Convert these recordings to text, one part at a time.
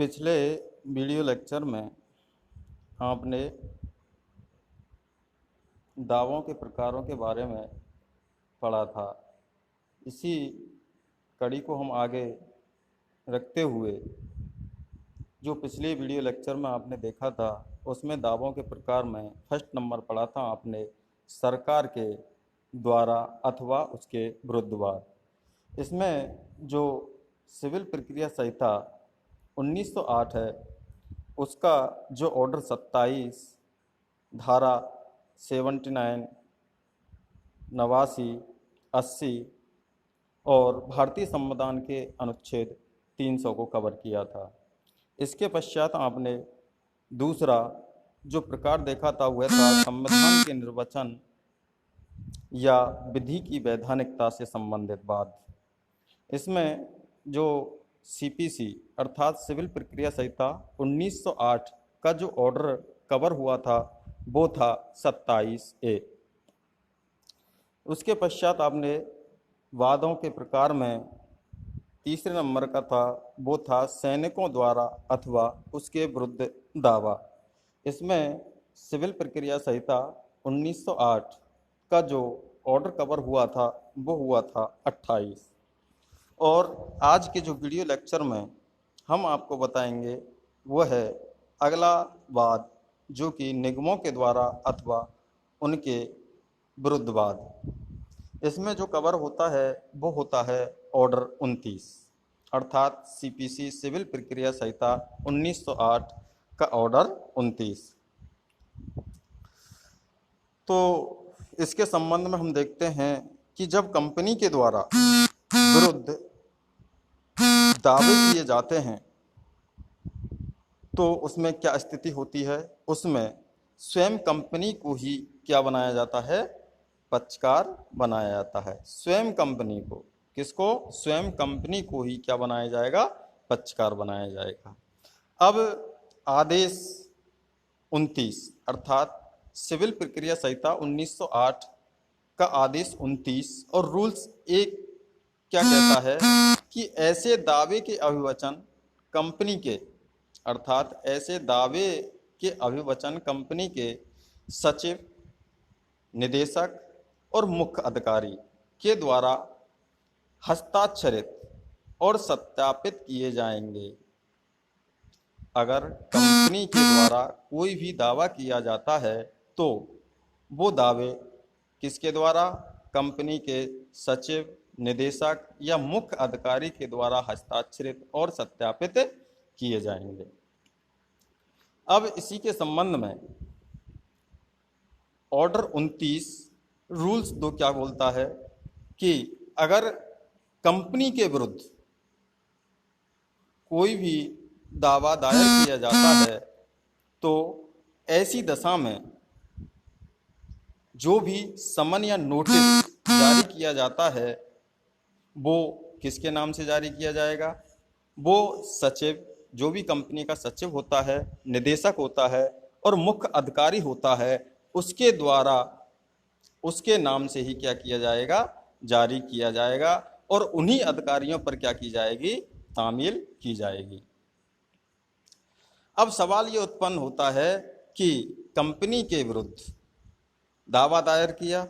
पिछले video lecture में आपने दावों के प्रकारों के बारे में पढ़ा था। इसी कड़ी को हम आगे रखते हुए जो पिछले वीडियो लेक्चर में आपने देखा था उसमें दावों के प्रकार में फर्स्ट नंबर पढ़ा था आपने सरकार के द्वारा अथवा उसके विरुद्धवाद। इसमें जो सिविल प्रक्रिया संहिता 1908 है उसका जो ऑर्डर 27, धारा 79, 89, 80 और भारतीय संविधान के अनुच्छेद 300 को कवर किया था। इसके पश्चात आपने दूसरा जो प्रकार देखा था वह था संविधान के निर्वचन या विधि की वैधानिकता से संबंधित बात। इसमें जो सीपीसी अर्थात सिविल प्रक्रिया संहिता 1908 का जो ऑर्डर कवर हुआ था वो था 27A। उसके पश्चात आपने वादों के प्रकार में तीसरे नंबर का था वो था सैनिकों द्वारा अथवा उसके विरुद्ध दावा। इसमें सिविल प्रक्रिया संहिता 1908 का जो ऑर्डर कवर हुआ था वो हुआ था 28। और आज के जो वीडियो लेक्चर में हम आपको बताएंगे वो है अगला वाद जो कि निगमों के द्वारा अथवा उनके विरुद्धवाद। इसमें जो कवर होता है वो होता है ऑर्डर 29 अर्थात सीपीसी सिविल प्रक्रिया संहिता 1908 का ऑर्डर 29। तो इसके संबंध में हम देखते हैं कि जब कंपनी के द्वारा विरुद्ध दावे किए जाते हैं तो उसमें क्या स्थिति होती है। उसमें स्वयं कंपनी को ही क्या बनाया जाता है, पक्षकार बनाया जाता है। स्वयं कंपनी को, किसको, स्वयं कंपनी को ही क्या बनाया जाएगा, पक्षकार बनाया जाएगा। अब आदेश 29 अर्थात सिविल प्रक्रिया संहिता 1908 का आदेश 29 और रूल्स 1 क्या कहता है कि ऐसे दावे के अभिवचन कंपनी के अर्थात ऐसे दावे के अभिवचन कंपनी के सचिव, निदेशक और मुख्य अधिकारी के द्वारा हस्ताक्षरित और सत्यापित किए जाएंगे। अगर कंपनी के द्वारा कोई भी दावा किया जाता है तो वो दावे किसके द्वारा, कंपनी के सचिव, निदेशक या मुख्य अधिकारी के द्वारा हस्ताक्षरित और सत्यापित किए जाएंगे। अब इसी के संबंध में ऑर्डर 29 रूल्स 2 क्या बोलता है कि अगर कंपनी के विरुद्ध कोई भी दावा दायर किया जाता है तो ऐसी दशा में जो भी समन या नोटिस जारी किया जाता है वो किसके नाम से जारी किया जाएगा, वो सचिव, जो भी कंपनी का सचिव होता है, निदेशक होता है और मुख्य अधिकारी होता है, उसके द्वारा उसके नाम से ही क्या किया जाएगा, जारी किया जाएगा और उन्हीं अधिकारियों पर क्या की जाएगी, तामील की जाएगी। अब सवाल ये उत्पन्न होता है कि कंपनी के विरुद्ध दावा दायर किया,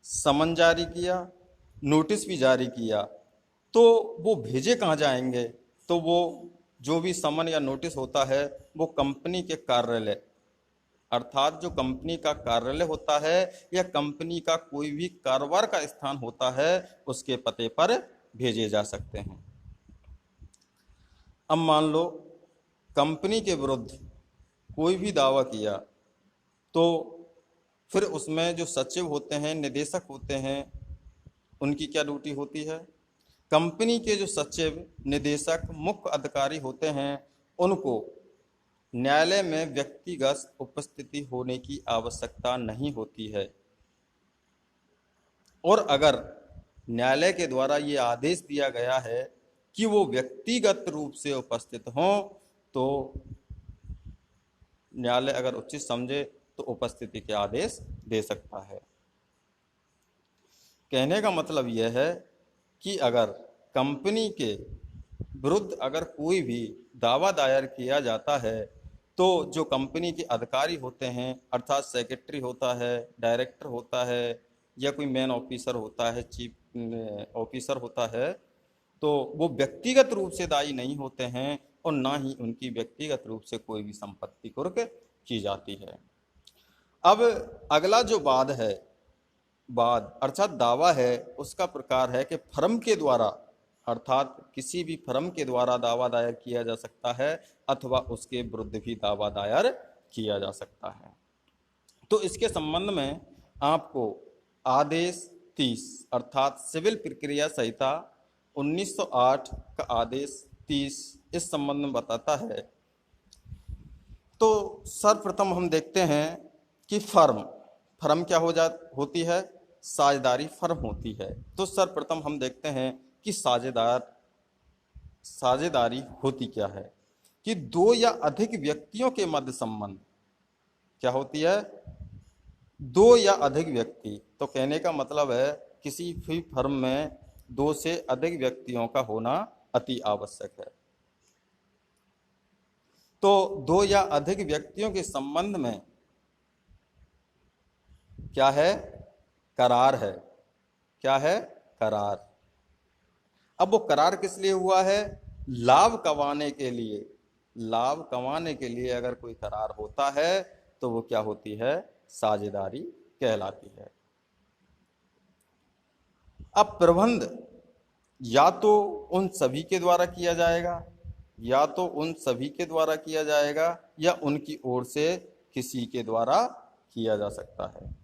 समन जारी किया, नोटिस भी जारी किया, तो वो भेजे कहाँ जाएंगे। तो वो जो भी समन या नोटिस होता है वो कंपनी के कार्यालय अर्थात जो कंपनी का कार्यालय होता है या कंपनी का कोई भी कारोबार का स्थान होता है उसके पते पर भेजे जा सकते हैं। अब मान लो कंपनी के विरुद्ध कोई भी दावा किया तो फिर उसमें जो सचिव होते हैं, निदेशक होते हैं, उनकी क्या ड्यूटी होती है। कंपनी के जो सचिव, निदेशक, मुख्य अधिकारी होते हैं उनको न्यायालय में व्यक्तिगत उपस्थिति होने की आवश्यकता नहीं होती है। और अगर न्यायालय के द्वारा ये आदेश दिया गया है कि वो व्यक्तिगत रूप से उपस्थित हों तो न्यायालय अगर उचित समझे तो उपस्थिति के आदेश दे सकता है। कहने का मतलब यह है कि अगर कंपनी के विरुद्ध अगर कोई भी दावा दायर किया जाता है तो जो कंपनी के अधिकारी होते हैं, अर्थात सेक्रेटरी होता है, डायरेक्टर होता है, या कोई मेन ऑफिसर होता है, चीफ ऑफिसर होता है, तो वो व्यक्तिगत रूप से दायी नहीं होते हैं और ना ही उनकी व्यक्तिगत रूप से कोई भी संपत्ति कुर्क की जाती है। अब अगला जो वाद अर्थात दावा है, उसका प्रकार है कि फर्म के द्वारा, अर्थात किसी भी फर्म के द्वारा दावा दायर किया जा सकता है अथवा उसके विरुद्ध भी दावा दायर किया जा सकता है। तो इसके संबंध में आपको आदेश 30 अर्थात सिविल प्रक्रिया संहिता 1908 का आदेश 30 इस संबंध में बताता है। तो सर्वप्रथम हम देखते हैं कि फर्म क्या होती है, साझेदारी फर्म होती है। तो सर्वप्रथम हम देखते हैं कि साझेदारी होती क्या है, कि दो या अधिक व्यक्तियों के मध्य संबंध क्या होती है, दो या अधिक व्यक्ति। तो कहने का मतलब है किसी भी फर्म में दो से अधिक व्यक्तियों का होना अति आवश्यक है। तो दो या अधिक व्यक्तियों के संबंध में क्या है, करार है। क्या है, करार। अब वो करार किस लिए हुआ है, लाभ कमाने के लिए। लाभ कमाने के लिए अगर कोई करार होता है तो वो क्या होती है, साझेदारी कहलाती है। अब प्रबंध या तो उन सभी के द्वारा किया जाएगा, या तो उन सभी के द्वारा किया जाएगा, या उनकी ओर से किसी के द्वारा किया जा सकता है।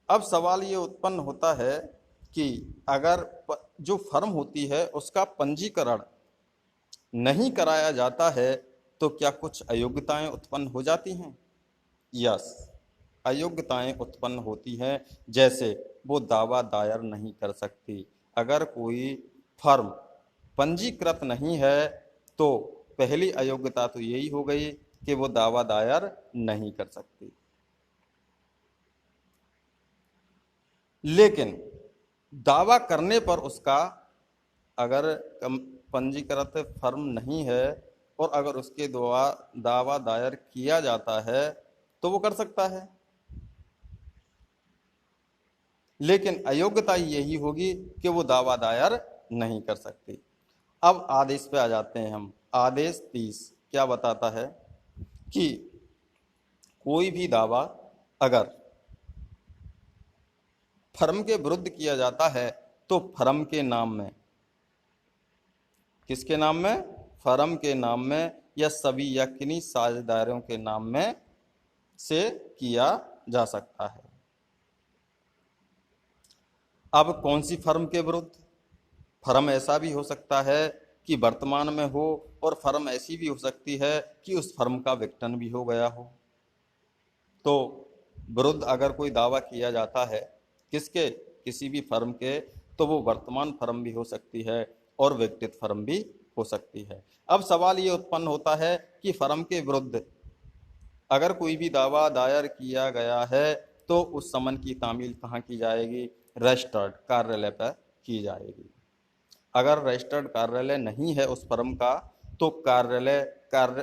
अब सवाल ये उत्पन्न होता है कि अगर जो फर्म होती है उसका पंजीकरण नहीं कराया जाता है तो क्या कुछ अयोग्यताएं उत्पन्न हो जाती हैं? यस, अयोग्यताएं उत्पन्न होती हैं। जैसे वो दावा दायर नहीं कर सकती। अगर कोई फर्म पंजीकृत नहीं है तो पहली अयोग्यता तो यही हो गई कि वो दावा दायर नहीं कर सकती। लेकिन दावा करने पर उसका, अगर पंजीकृत फर्म नहीं है और अगर उसके द्वारा दावा दायर किया जाता है तो वो कर सकता है। लेकिन अयोग्यता यही होगी कि वो दावा दायर नहीं कर सकती। अब आदेश पे आ जाते हैं हम। आदेश 30 क्या बताता है कि कोई भी दावा अगर फर्म के विरुद्ध किया जाता है तो फर्म के नाम में, किसके नाम में, फर्म के नाम में, या सभी या किन्हीं साझेदारों के नाम में से किया जा सकता है। अब कौन सी फर्म के विरुद्ध? फर्म ऐसा भी हो सकता है कि वर्तमान में हो, और फर्म ऐसी भी हो सकती है कि उस फर्म का विघटन भी हो गया हो। तो विरुद्ध अगर कोई दावा किया जाता है किसके, किसी भी फर्म के, तो वो वर्तमान फर्म भी हो सकती है और विघटित फर्म भी हो सकती है। अब सवाल ये उत्पन्न होता है कि फर्म के विरुद्ध अगर कोई भी दावा दायर किया गया है तो उस समन की तामील कहाँ की जाएगी, रजिस्टर्ड कार्यालय पर की जाएगी। अगर रजिस्टर्ड कार्यालय नहीं है उस फर्म का तो कार्य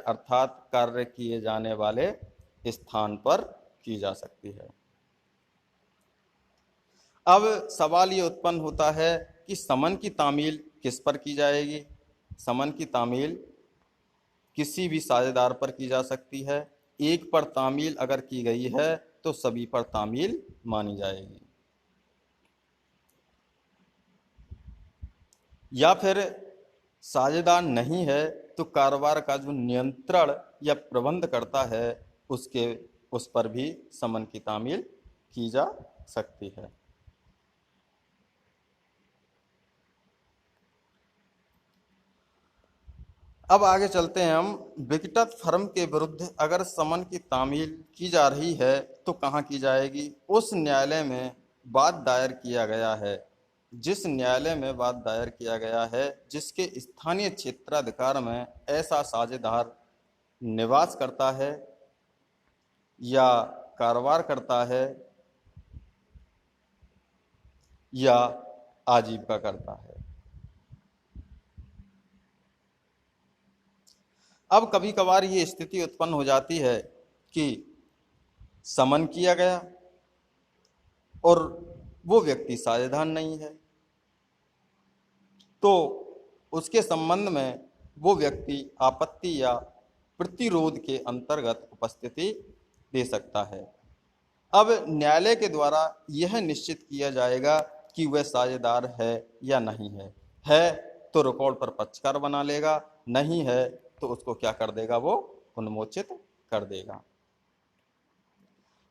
अर्थात कार्य किए जाने वाले स्थान पर की जा सकती है। अब सवाल ये उत्पन्न होता है कि समन की तामील किस पर की जाएगी? समन की तामील किसी भी साझेदार पर की जा सकती है। एक पर तामील अगर की गई है तो सभी पर तामील मानी जाएगी। या फिर साझेदार नहीं है तो कारोबार का जो नियंत्रण या प्रबंध करता है उस पर भी समन की तामील की जा सकती है। अब आगे चलते हैं हम। विघटित फर्म के विरुद्ध अगर समन की तामील की जा रही है तो कहाँ की जाएगी? उस न्यायालय में वाद दायर किया गया है, जिस न्यायालय में वाद दायर किया गया है जिसके स्थानीय क्षेत्राधिकार में ऐसा साझेदार निवास करता है या कारोबार करता है या आजीविका करता है। अब कभी कभार ये स्थिति उत्पन्न हो जाती है कि समन किया गया और वो व्यक्ति साझेदार नहीं है, तो उसके संबंध में वो व्यक्ति आपत्ति या प्रतिरोध के अंतर्गत उपस्थिति दे सकता है। अब न्यायालय के द्वारा यह निश्चित किया जाएगा कि वह साझेदार है या नहीं है तो रिकॉर्ड पर पक्षकार बना लेगा, नहीं है तो उसको क्या कर देगा, वो उन्मोचित कर देगा।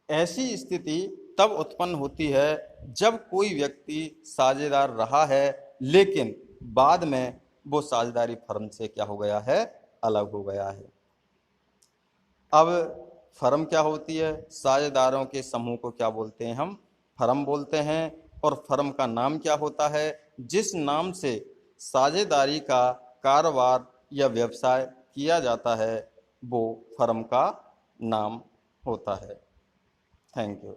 ऐसी स्थिति तब उत्पन्न होती है जब कोई व्यक्ति साझेदार रहा है लेकिन बाद में वो साझेदारी फर्म से क्या हो गया है, अलग हो गया है। अब फर्म क्या होती है, साझेदारों के समूह को क्या बोलते हैं, हम फर्म बोलते हैं। और फर्म का नाम क्या होता है, जिस नाम से साझेदारी का कारोबार या व्यवसाय किया जाता है वो फर्म का नाम होता है। Thank you.